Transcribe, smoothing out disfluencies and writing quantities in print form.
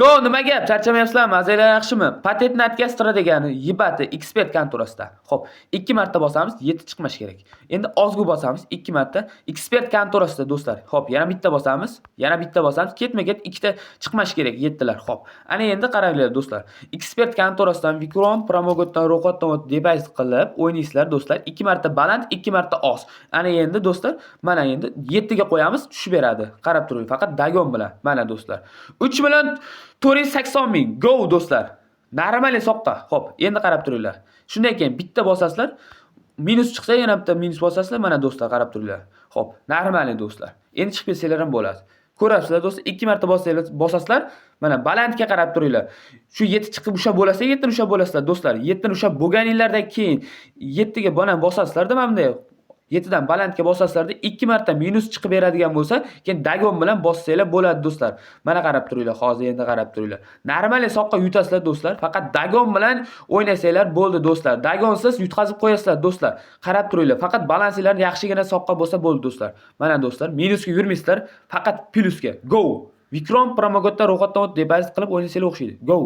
Yo, nima gap? Charchamayapsizlarmi? Azaylar yaxshimi? Patentni откастра degani yibati ekspert kontorasida. Xo'p, 2 marta bosamiz, 7 chiqmash kerak. Endi ozgu bosamiz 2 marta ekspert kontorasida do'stlar. Xo'p, yana bitta bosamiz, ketma-ket ikkita chiqmash kerak 7 lar. Xo'p, ana endi qaranglar do'stlar. Ekspert kontorasidan Vikron promogotdan ro'yxatdan o'tib depozit qilib o'ynaysizlar do'stlar. 2 marta baland, 2 marta oz. Ana endi do'stlar, mana endi 7 ga qo'yamiz, tushib beradi. Qarab turing, faqat dagon bilan. Mana do'stlar. 3 million 480 ming. Go do'stlar. Normali soqqa. Xo'p, endi qarab turinglar. Shundan keyin bitta bosasizlar, minus chiqsa yana bitta minus bosasizlar, mana do'stlar qarab turinglar. Xo'p, normali do'stlar. Endi chiqib ketsanglar ham bo'ladi. Ko'rasizlar do'stlar, 2 marta bosasizlar, mana balandga qarab turinglar. Shu 7 chiqib ushlab bo'lasa, 7 ni ushlab bo'lasizlar do'stlar. 7 ni ushlab bo'lganinglardan keyin 7 ga bana bosasizlar-da mana bunday. 7 dan balandga bosasizlarda 2 marta minus chiqib beradigan bo'lsa, keyin dagon bilan bossanglar bo'ladi do'stlar. Mana qarab turinglar, hozir endi qarab turinglar. Normali soqqa yutasizlar do'stlar. Faqat dagon bilan o'ynasanglar bo'ldi do'stlar. Dagonsiz yutqazib qo'yasizlar do'stlar. Qarab turinglar. Faqat balansinglarni yaxshigina soqqa bo'lsa bo'ldi do'stlar. Mana do'stlar, minusga yurmaysizlar, faqat plyusga. Go! Vikrom promogotdan ro'yxatdan o'tib depozit qilib o'ynasanglar o'xshaydi. Go!